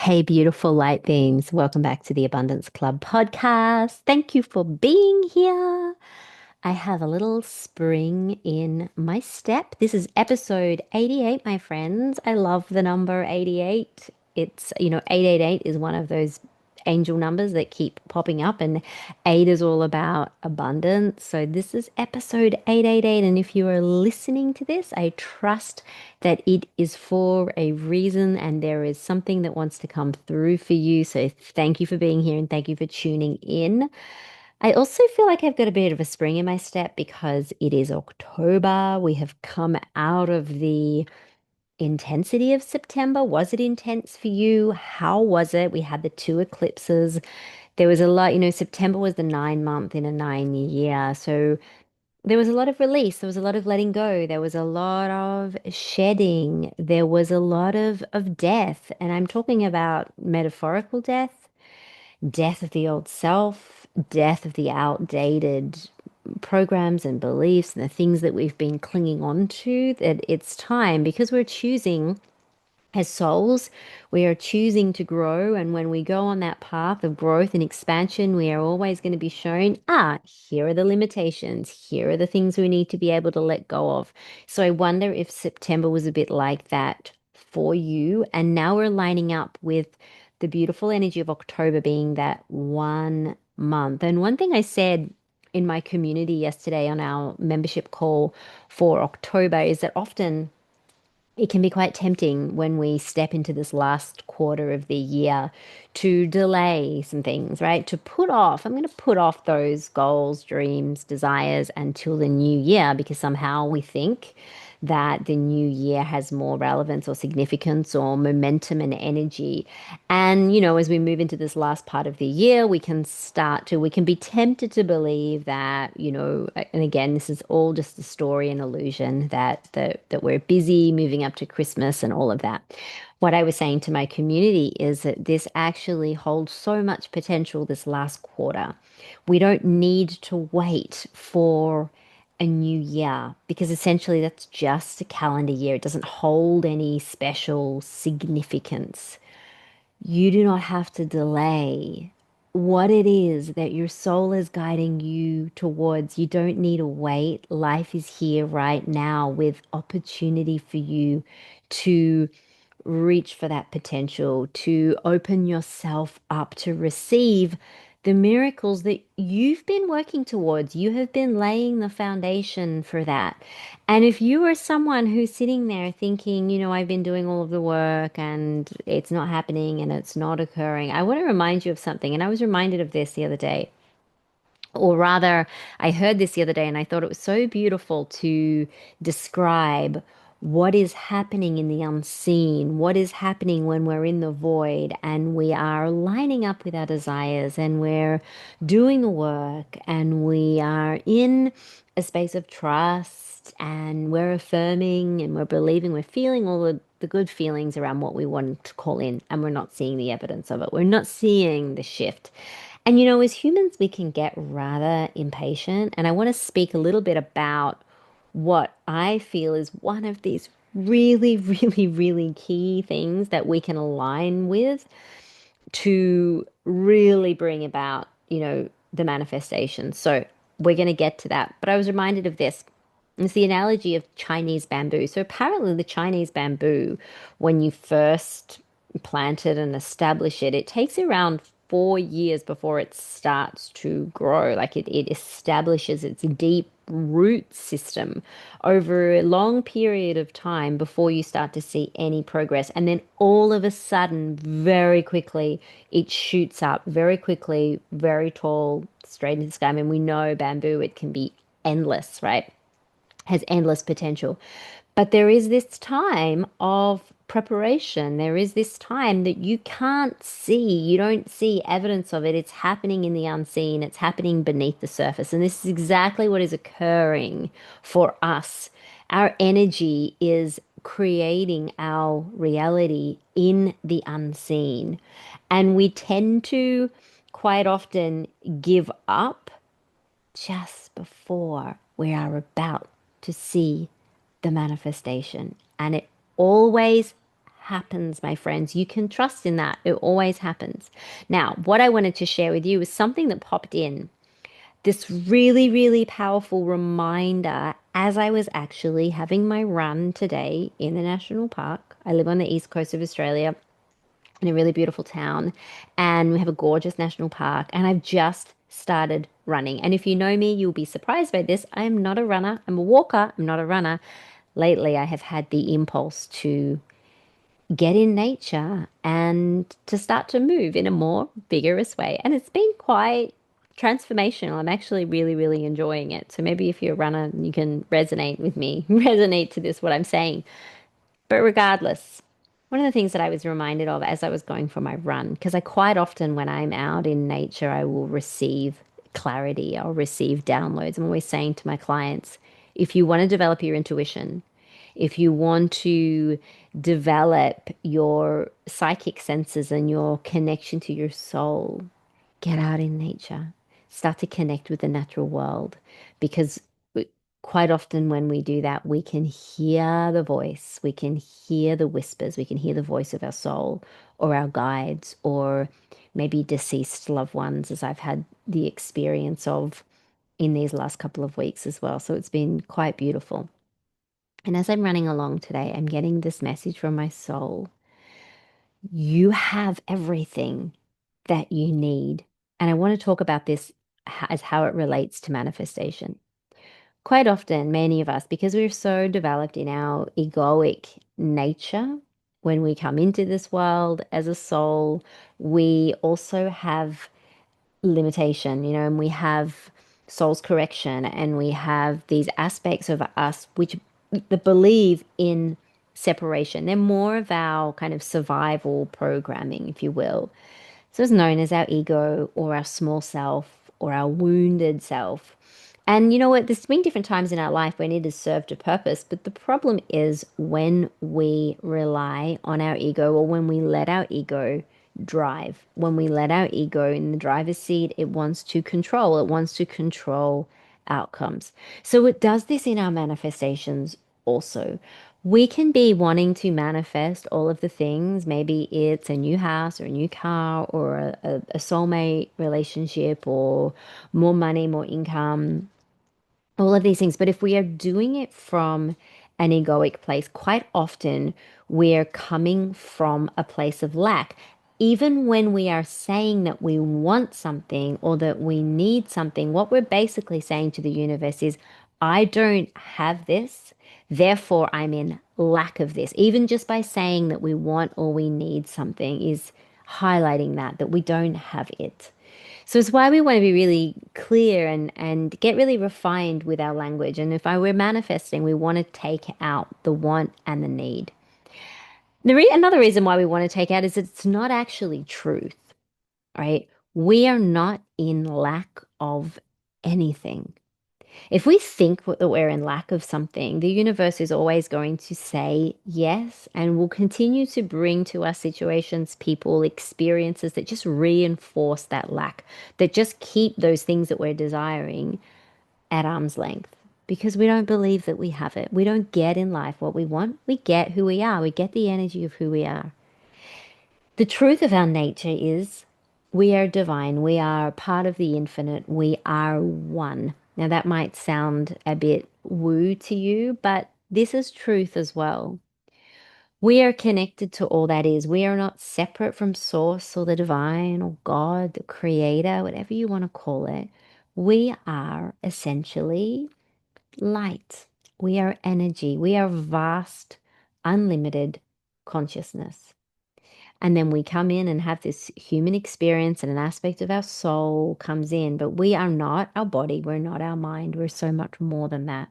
Hey, beautiful light beings. Welcome back to the Abundance Club podcast. Thank you for being here. I have a little spring in my step. This is episode 88, my friends. I love the number 88. It's, 888 is one of those angel numbers that keep popping up, and 8 is all about abundance. So this is episode 888. And if you are listening to this, I trust that it is for a reason and there is something that wants to come through for you. So thank you for being here and thank you for tuning in. I also feel like I've got a bit of a spring in my step because it is October. We have come out of the intensity of September. Was it intense for you? How was it? We had the two eclipses. There was a lot, September was the 9 month in a 9 year year. So there was a lot of release. There was a lot of letting go. There was a lot of shedding. There was a lot of death. And I'm talking about metaphorical death, death of the old self, death of the outdated programs and beliefs and the things that we've been clinging on to, that it's time because we're choosing as souls, we are choosing to grow. And when we go on that path of growth and expansion, we are always going to be shown, here are the limitations. Here are the things we need to be able to let go of. So I wonder if September was a bit like that for you. And now we're lining up with the beautiful energy of October being that 1 month. And one thing I said in my community yesterday on our membership call for October is that often it can be quite tempting when we step into this last quarter of the year to delay some things, right? To put off, I'm going to put off those goals, dreams, desires until the new year because somehow we think that the new year has more relevance or significance or momentum and energy. And, as we move into this last part of the year, we can be tempted to believe that, and again, this is all just a story and illusion that we're busy moving up to Christmas and all of that. What I was saying to my community is that this actually holds so much potential this last quarter. We don't need to wait for a new year because essentially that's just a calendar year. It doesn't hold any special significance. You do not have to delay what it is that your soul is guiding you towards. You don't need to wait. Life is here right now with opportunity for you to reach for that potential, to open yourself up to receive the miracles that you've been working towards. You have been laying the foundation for that. And if you are someone who's sitting there thinking, I've been doing all of the work and it's not happening and it's not occurring, I want to remind you of something. And I was reminded of this the other day. Or rather, I heard this the other day and I thought it was so beautiful to describe what is happening in the unseen, what is happening when we're in the void and we are lining up with our desires and we're doing the work and we are in a space of trust and we're affirming and we're believing, we're feeling all the good feelings around what we want to call in, and we're not seeing the evidence of it. We're not seeing the shift. And as humans, we can get rather impatient. And I want to speak a little bit about what I feel is one of these really, really, really key things that we can align with to really bring about, the manifestation. So we're going to get to that. But I was reminded of this. It's the analogy of Chinese bamboo. So apparently the Chinese bamboo, when you first plant it and establish it, it takes around 4 years before it starts to grow. Like it establishes its deep root system over a long period of time before you start to see any progress. And then all of a sudden, very quickly, it shoots up very quickly, very tall, straight into the sky. I mean, we know bamboo, it can be endless, right? Has endless potential. But there is this time of preparation. There is this time that you can't see. You don't see evidence of it. It's happening in the unseen. It's happening beneath the surface. And this is exactly what is occurring for us. Our energy is creating our reality in the unseen. And we tend to quite often give up just before we are about to see the manifestation. And it always happens, my friends. You can trust in that. It always happens. Now, what I wanted to share with you is something that popped in. This really, really powerful reminder as I was actually having my run today in the national park. I live on the east coast of Australia in a really beautiful town, and we have a gorgeous national park. And I've just started running. And if you know me, you'll be surprised by this. I am not a runner. I'm a walker. I'm not a runner. Lately, I have had the impulse to get in nature and to start to move in a more vigorous way. And it's been quite transformational. I'm actually really, really enjoying it. So maybe if you're a runner, you can resonate with me, resonate to this, what I'm saying. But regardless, one of the things that I was reminded of as I was going for my run, because I quite often, when I'm out in nature, I will receive clarity, I'll receive downloads. I'm always saying to my clients, if you want to develop your intuition, if you want to develop your psychic senses and your connection to your soul, get out in nature, start to connect with the natural world, because quite often when we do that, we can hear the voice, we can hear the whispers, we can hear the voice of our soul or our guides or maybe deceased loved ones, as I've had the experience of in these last couple of weeks as well. So it's been quite beautiful. And as I'm running along today, I'm getting this message from my soul. You have everything that you need. And I want to talk about this as how it relates to manifestation. Quite often, many of us, because we're so developed in our egoic nature, when we come into this world as a soul, we also have limitation, and we have soul's correction, and we have these aspects of us which that believe in separation. They're more of our kind of survival programming, if you will. So it's known as our ego or our small self or our wounded self. And you know what? There's been different times in our life when it has served a purpose, but the problem is when we rely on our ego or when we let our ego drive. When we let our ego in the driver's seat, it wants to control. It wants to control outcomes. So it does this in our manifestations also. We can be wanting to manifest all of the things. Maybe it's a new house or a new car or a soulmate relationship or more money, more income, all of these things. But if we are doing it from an egoic place, quite often we're coming from a place of lack. Even when we are saying that we want something or that we need something, what we're basically saying to the universe is, I don't have this, therefore I'm in lack of this. Even just by saying that we want or we need something is highlighting that we don't have it. So it's why we want to be really clear and get really refined with our language. And if I were manifesting, we want to take out the want and the need. Another reason why we want to take out is it's not actually truth, right? We are not in lack of anything. If we think that we're in lack of something, the universe is always going to say yes and will continue to bring to us situations, people, experiences that just reinforce that lack, that just keep those things that we're desiring at arm's length because we don't believe that we have it. We don't get in life what we want. We get who we are. We get the energy of who we are. The truth of our nature is we are divine. We are part of the infinite. We are one. Now, that might sound a bit woo to you, but this is truth as well. We are connected to all that is. We are not separate from Source or the divine or God, the creator, whatever you want to call it. We are essentially light. We are energy. We are vast, unlimited consciousness. And then we come in and have this human experience and an aspect of our soul comes in, but we are not our body. We're not our mind. We're so much more than that.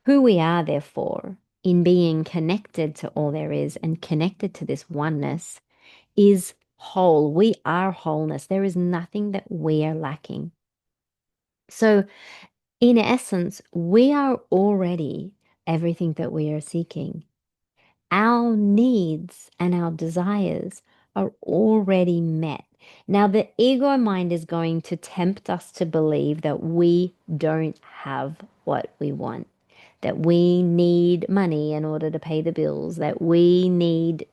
Who we are, therefore, in being connected to all there is and connected to this oneness is whole. We are wholeness. There is nothing that we are lacking. So, in essence, we are already everything that we are seeking. Our needs and our desires are already met. Now, the ego mind is going to tempt us to believe that we don't have what we want, that we need money in order to pay the bills, that we need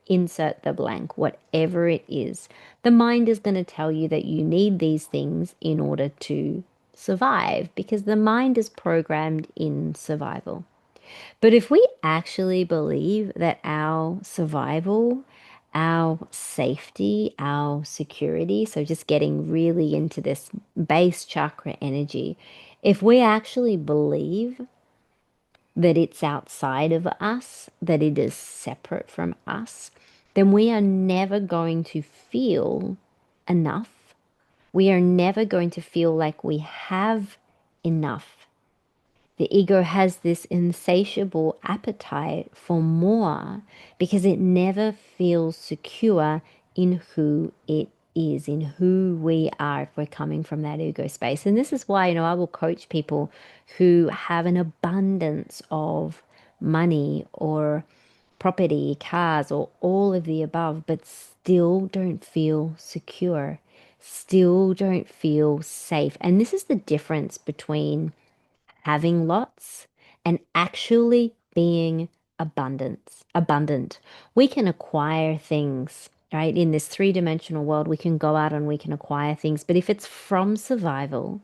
insert the blank, whatever it is. The mind is going to tell you that you need these things in order to survive because the mind is programmed in survival. But if we actually believe that our survival, our safety, our security, so just getting really into this base chakra energy, if we actually believe that it's outside of us, that it is separate from us, then we are never going to feel enough. We are never going to feel like we have enough. The ego has this insatiable appetite for more because it never feels secure in who it is, in who we are if we're coming from that ego space. And this is why, I will coach people who have an abundance of money or property, cars, or all of the above, but still don't feel secure, still don't feel safe. And this is the difference between having lots and actually being abundant. We can acquire things, right? In this three-dimensional world, we can go out and we can acquire things. But if it's from survival,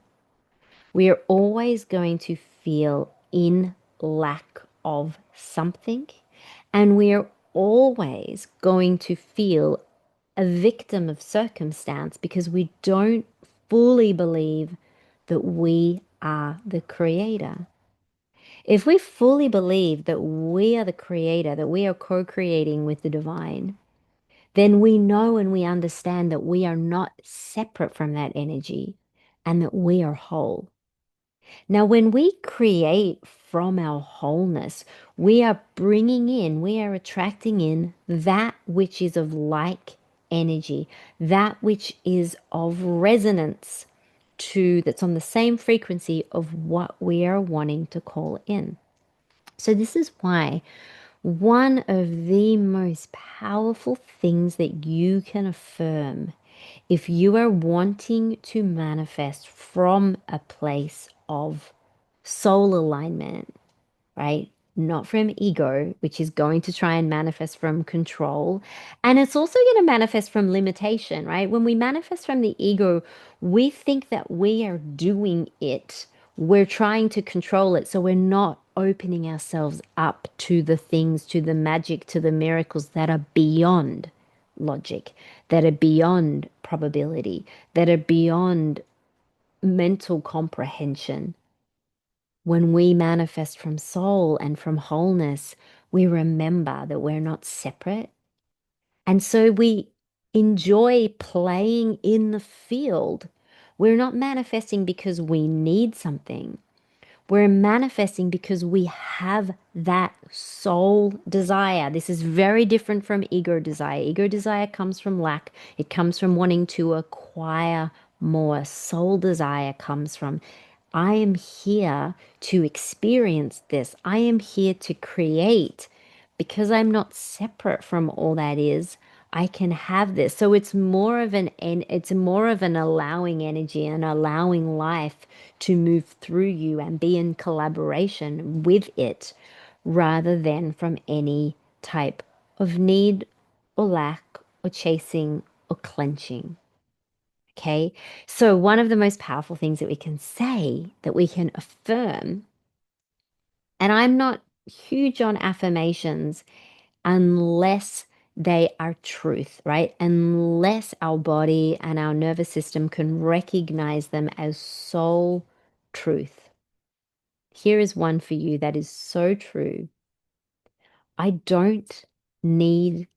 we are always going to feel in lack of something. And we are always going to feel a victim of circumstance because we don't fully believe that we are the creator. If we fully believe that we are the creator, that we are co creating with the divine, then we know and we understand that we are not separate from that energy and that we are whole. Now, when we create from our wholeness, we are bringing in, we are attracting in that which is of like energy, that which is of resonance to, that's on the same frequency of what we are wanting to call in. So, this is why one of the most powerful things that you can affirm if you are wanting to manifest from a place of soul alignment, right? Not from ego, which is going to try and manifest from control. And it's also going to manifest from limitation, right? When we manifest from the ego, we think that we are doing it. We're trying to control it. So we're not opening ourselves up to the things, to the magic, to the miracles that are beyond logic, that are beyond probability, that are beyond mental comprehension. When we manifest from soul and from wholeness, we remember that we're not separate. And so we enjoy playing in the field. We're not manifesting because we need something. We're manifesting because we have that soul desire. This is very different from ego desire. Ego desire comes from lack, it comes from wanting to acquire more. Soul desire comes from, I am here to experience this, I am here to create. Because I'm not separate from all that is, I can have this. So it's more of an allowing energy and allowing life to move through you and be in collaboration with it rather than from any type of need or lack or chasing or clenching. Okay. So one of the most powerful things that we can say, that we can affirm, and I'm not huge on affirmations unless they are truth, right? Unless our body and our nervous system can recognize them as soul truth. Here is one for you that is so true. I don't need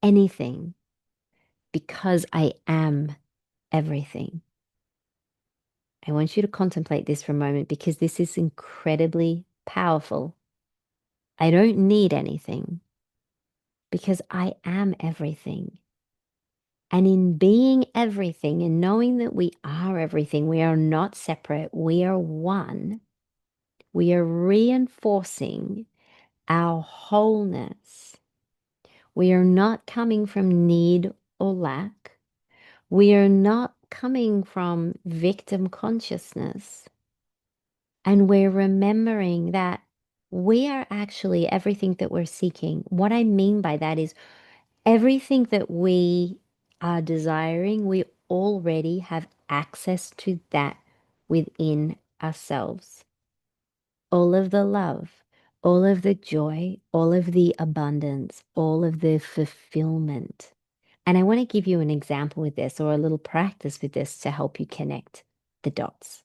anything because I am everything. I want you to contemplate this for a moment because this is incredibly powerful. I don't need anything because I am everything. And in being everything and knowing that we are everything, we are not separate, we are one, we are reinforcing our wholeness. We are not coming from need or lack. We are not coming from victim consciousness. And we're remembering that We are actually everything that we're seeking. What I mean by that is everything that we are desiring, we already have access to that within ourselves. All of the love, all of the joy, all of the abundance, all of the fulfillment. And I want to give you an example with this or a little practice with this to help you connect the dots.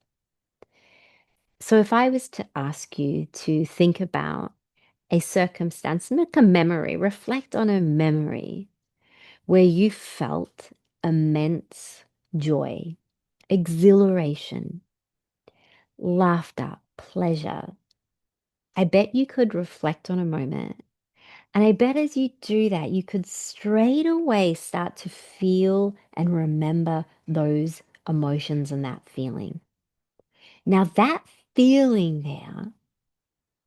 So, if I was to ask you to think about a circumstance, make a memory, reflect on a memory where you felt immense joy, exhilaration, laughter, pleasure. I bet you could reflect on a moment. And I bet as you do that, you could straight away start to feel and remember those emotions and that feeling. Now, that feeling there,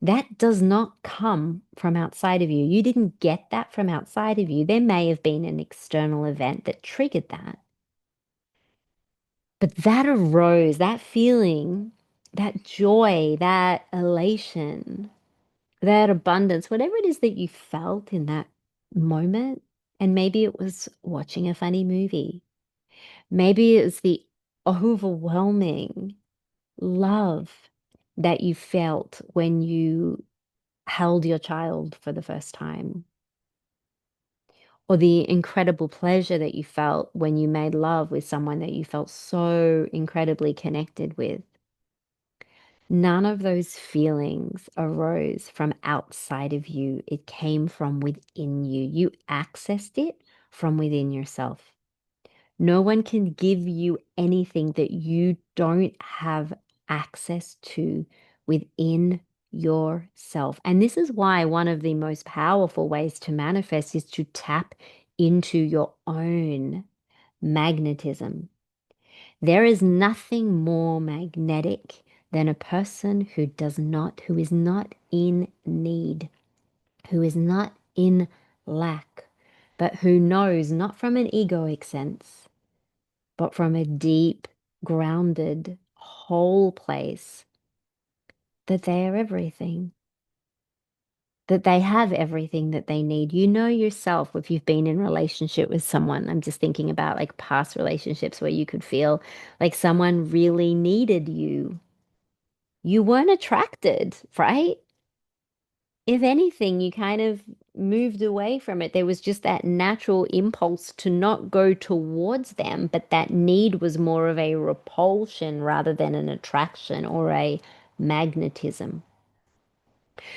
that does not come from outside of you. You didn't get that from outside of you. There may have been an external event that triggered that. But that arose, that feeling, that joy, that elation, that abundance, whatever it is that you felt in that moment. And maybe it was watching a funny movie. Maybe it was the overwhelming love that you felt when you held your child for the first time, or the incredible pleasure that you felt when you made love with someone that you felt so incredibly connected with. None of those feelings arose from outside of you. It came from within you. You accessed it from within yourself. No one can give you anything that you don't have access to within yourself. And this is why one of the most powerful ways to manifest is to tap into your own magnetism. There is nothing more magnetic than a person who is not in need, who is not in lack, but who knows not from an egoic sense, but from a deep, grounded, whole place that they are everything, that they have everything that they need. You know yourself if you've been in relationship with someone. I'm just thinking about like past relationships where you could feel like someone really needed you. You weren't attracted, right? If anything, you kind of moved away from it. There was just that natural impulse to not go towards them, but that need was more of a repulsion rather than an attraction or a magnetism.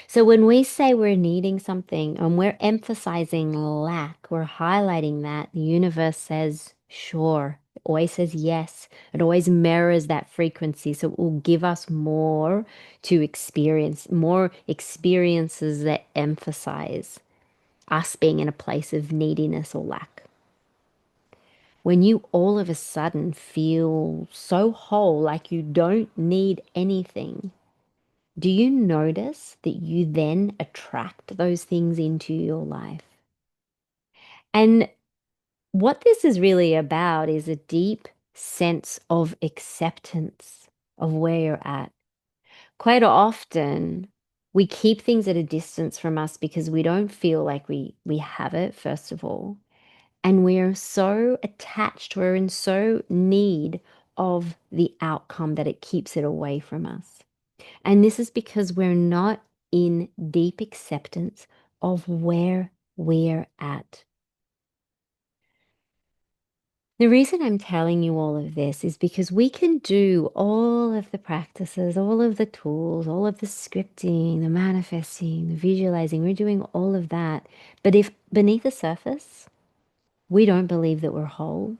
So when we say we're needing something and we're emphasizing lack, we're highlighting that, the universe says, sure. It always says yes. It always mirrors that frequency. So it will give us more to experience, more experiences that emphasize us being in a place of neediness or lack. When you all of a sudden feel so whole, like you don't need anything, do you notice that you then attract those things into your life? And what this is really about is a deep sense of acceptance of where you're at. Quite often, we keep things at a distance from us because we don't feel like we have it, first of all. And we're so attached, we're in so need of the outcome that it keeps it away from us. And this is because we're not in deep acceptance of where we're at. The reason I'm telling you all of this is because we can do all of the practices, all of the tools, all of the scripting, the manifesting, the visualizing, we're doing all of that. But if beneath the surface, we don't believe that we're whole,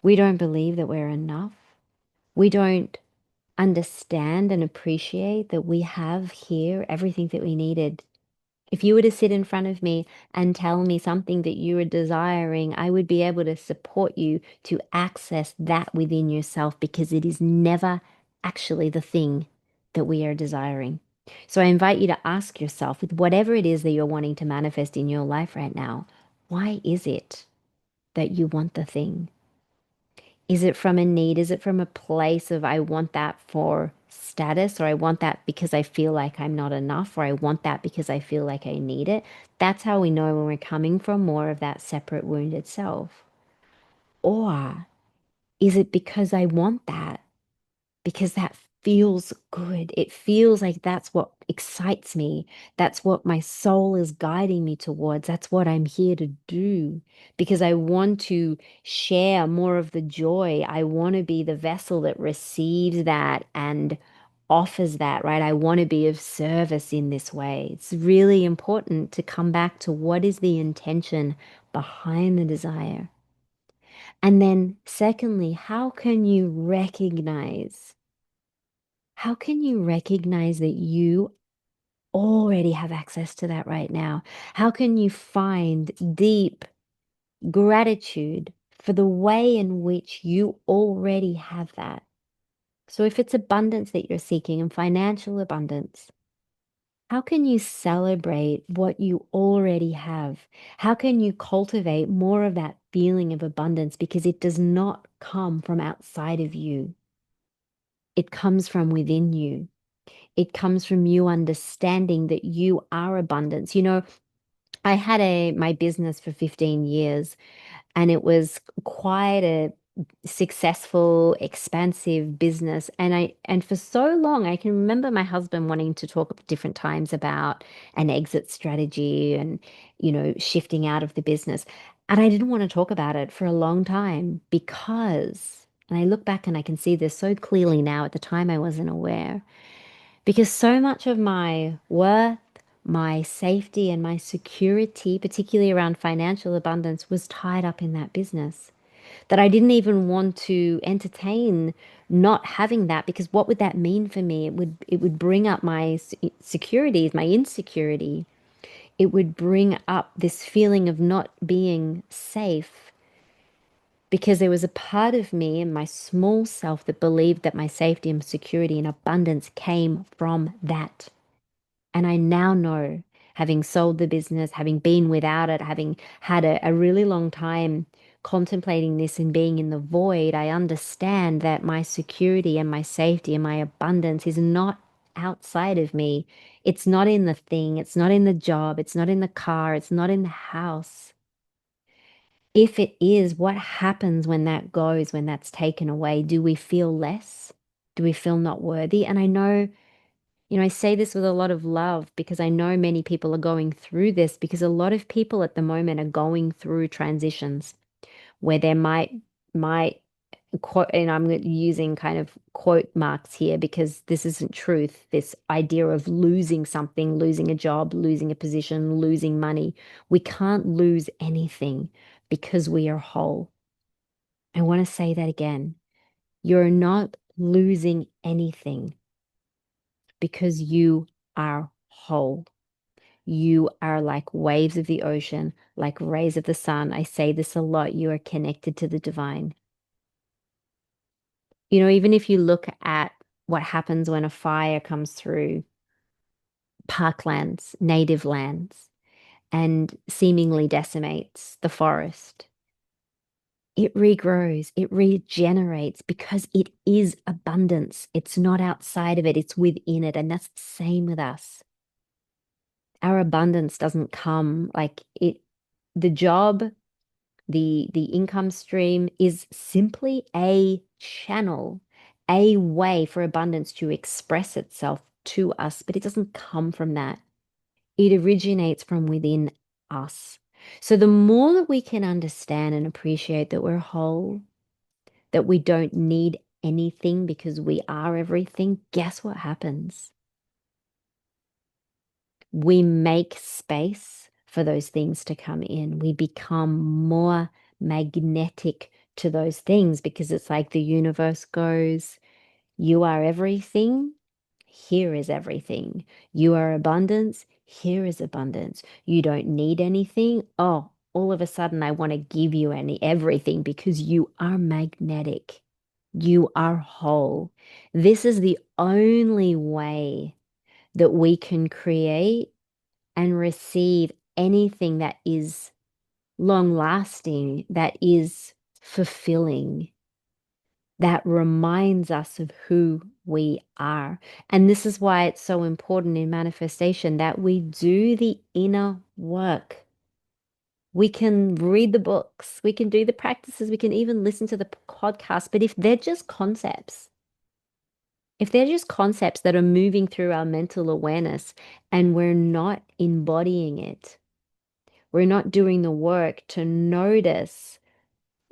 we don't believe that we're enough, we don't understand and appreciate that we have here everything that we needed. If you were to sit in front of me and tell me something that you were desiring, I would be able to support you to access that within yourself because it is never actually the thing that we are desiring. So I invite you to ask yourself, with whatever it is that you're wanting to manifest in your life right now, why is it that you want the thing? Is it from a need? Is it from a place of, I want that for status, or I want that because I feel like I'm not enough, or I want that because I feel like I need it. That's how we know when we're coming from more of that separate wounded self. Or is it because I want that? Because that feels good. It feels like that's what excites me. That's what my soul is guiding me towards. That's what I'm here to do because I want to share more of the joy. I want to be the vessel that receives that and offers that, right? I want to be of service in this way. It's really important to come back to what is the intention behind the desire. And then, secondly, how can you recognize that you already have access to that right now? How can you find deep gratitude for the way in which you already have that? So, if it's abundance that you're seeking and financial abundance, how can you celebrate what you already have? How can you cultivate more of that feeling of abundance because it does not come from outside of you? It comes from within you. It comes from you understanding that you are abundance. I had my business for 15 years, and it was quite a successful, expansive business. And for so long, I can remember my husband wanting to talk at different times about an exit strategy and, shifting out of the business. And I didn't want to talk about it for a long time because, and I look back and I can see this so clearly now. At the time, I wasn't aware because so much of my worth, my safety, and my security, particularly around financial abundance, was tied up in that business that I didn't even want to entertain not having that, because what would that mean for me? It would bring up my securities, my insecurity. It would bring up this feeling of not being safe because there was a part of me in my small self that believed that my safety and security and abundance came from that. And I now know, having sold the business, having been without it, having had a really long time contemplating this and being in the void, I understand that my security and my safety and my abundance is not outside of me. It's not in the thing, it's not in the job, it's not in the car, it's not in the house. If it is, what happens when that goes, when that's taken away? Do we feel less? Do we feel not worthy? And I know, I say this with a lot of love because I know many people are going through this, because a lot of people at the moment are going through transitions where there might quote, and I'm using kind of quote marks here because this isn't truth, this idea of losing something, losing a job, losing a position, losing money. We can't lose anything because we are whole. I want to say that again. You're not losing anything because you are whole. You are like waves of the ocean, like rays of the sun. I say this a lot. You are connected to the divine. Even if you look at what happens when a fire comes through parklands, native lands, and seemingly decimates the forest, it regrows, it regenerates because it is abundance. It's not outside of it, it's within it. And that's the same with us. Our abundance doesn't come like it, the job, the income stream is simply a channel, a way for abundance to express itself to us, but it doesn't come from that. It originates from within us. So the more that we can understand and appreciate that we're whole, that we don't need anything because we are everything, guess what happens? We make space for those things to come in. We become more magnetic to those things because it's like the universe goes, you are everything. Here is everything. You are abundance. Here is abundance. You don't need anything. Oh, all of a sudden I want to give you everything because you are magnetic. You are whole. This is the only way that we can create and receive anything that is long lasting, that is fulfilling. that reminds us of who we are. And this is why it's so important in manifestation that we do the inner work. We can read the books, we can do the practices, we can even listen to the podcast. But if they're just concepts that are moving through our mental awareness and we're not embodying it, we're not doing the work to notice.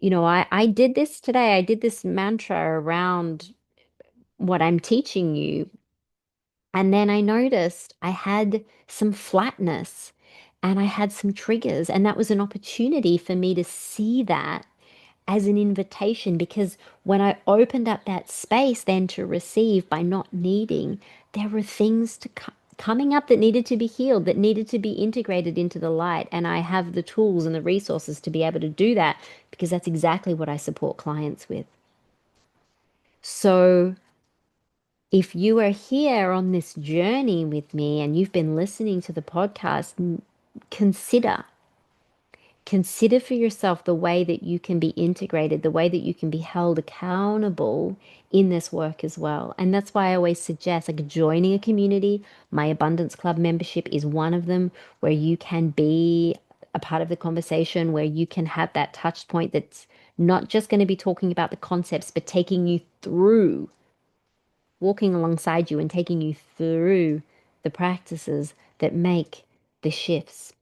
I did this today. I did this mantra around what I'm teaching you. And then I noticed I had some flatness and I had some triggers. And that was an opportunity for me to see that as an invitation, because when I opened up that space then to receive by not needing, there were things coming up that needed to be healed, that needed to be integrated into the light. And I have the tools and the resources to be able to do that because that's exactly what I support clients with. So if you are here on this journey with me and you've been listening to the podcast, consider consider for yourself the way that you can be integrated, the way that you can be held accountable in this work as well. And that's why I always suggest like joining a community. My Abundance Club membership is one of them, where you can be a part of the conversation, where you can have that touch point that's not just going to be talking about the concepts, but taking you through, walking alongside you and taking you through the practices that make the shifts,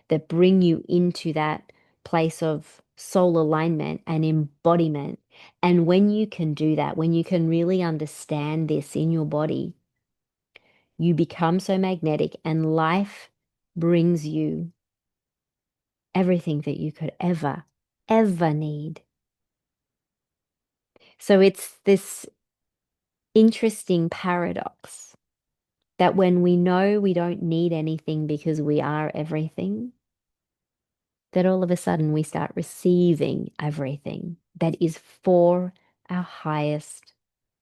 that bring you into that place of soul alignment and embodiment. And when you can do that, when you can really understand this in your body, you become so magnetic and life brings you everything that you could ever need. So it's this interesting paradox that when we know we don't need anything because we are everything, that all of a sudden we start receiving everything that is for our highest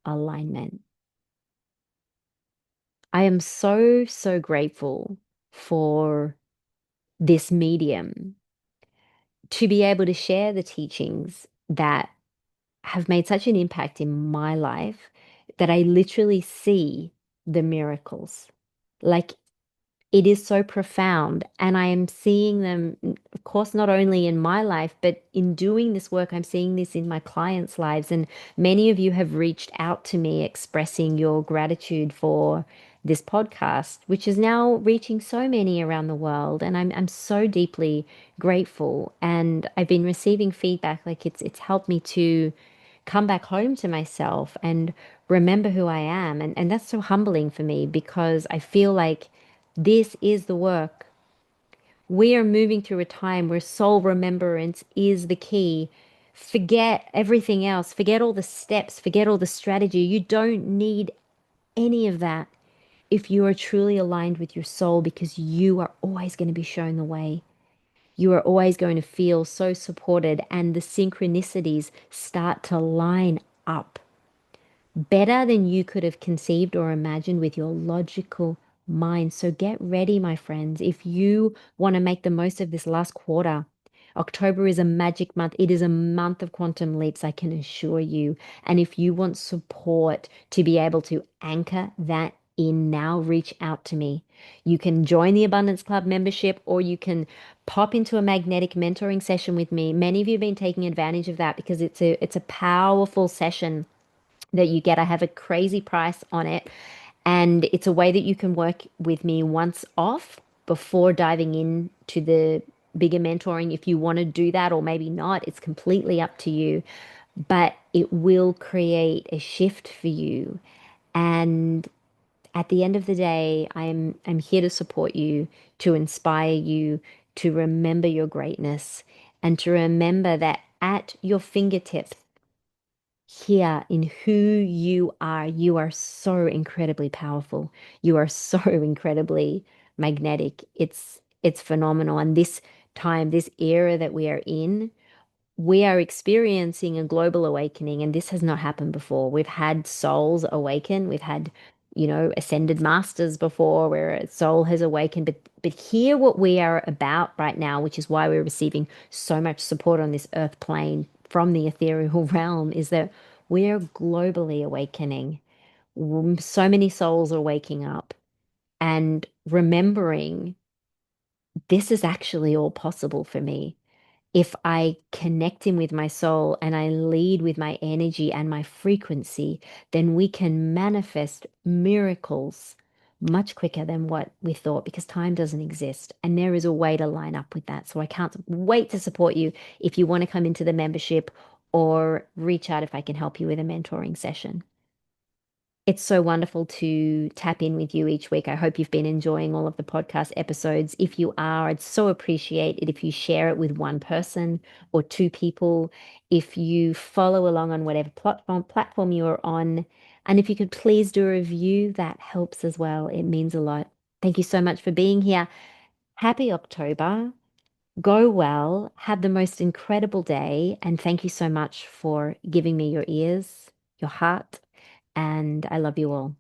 alignment. I am so, so grateful for this medium to be able to share the teachings that have made such an impact in my life that I literally see the miracles. Like it is so profound. And I am seeing them, of course, not only in my life, but in doing this work, I'm seeing this in my clients' lives. And many of you have reached out to me expressing your gratitude for this podcast, which is now reaching so many around the world. And I'm so deeply grateful. And I've been receiving feedback like it's helped me to come back home to myself and remember who I am. And that's so humbling for me because I feel like this is the work. We are moving through a time where soul remembrance is the key. Forget everything else. Forget all the steps. Forget all the strategy. You don't need any of that if you are truly aligned with your soul, because you are always going to be shown the way. You are always going to feel so supported, and the synchronicities start to line up better than you could have conceived or imagined with your logical mind. So get ready, my friends. If you want to make the most of this last quarter, October is a magic month. It is a month of quantum leaps, I can assure you. And if you want support to be able to anchor that in now, reach out to me. You can join the Abundance Club membership, or you can pop into a magnetic mentoring session with me. Many of you have been taking advantage of that because it's a powerful session that you get. I have a crazy price on it, and it's a way that you can work with me once off before diving into the bigger mentoring. If you want to do that, or maybe not, it's completely up to you, but it will create a shift for you. And at the end of the day, I'm here to support you, to inspire you, to remember your greatness, and to remember that at your fingertips here in who you are so incredibly powerful. You are so incredibly magnetic. It's phenomenal. And this time, this era that we are in, we are experiencing a global awakening, and this has not happened before. We've had souls awaken. We've had, ascended masters before where a soul has awakened. But here what we are about right now, which is why we're receiving so much support on this earth plane from the ethereal realm, is that We are globally awakening. So many souls are waking up and remembering this is actually all possible for me. If I connect in with my soul and I lead with my energy and my frequency, then we can manifest miracles much quicker than what we thought because time doesn't exist. And there is a way to line up with that. So I can't wait to support you if you want to come into the membership or reach out if I can help you with a mentoring session. It's so wonderful to tap in with you each week. I hope you've been enjoying all of the podcast episodes. If you are, I'd so appreciate it if you share it with one person or two people. If you follow along on whatever platform you are on, and if you could please do a review, that helps as well. It means a lot. Thank you so much for being here. Happy October. Go well. Have the most incredible day. And thank you so much for giving me your ears, your heart, and I love you all.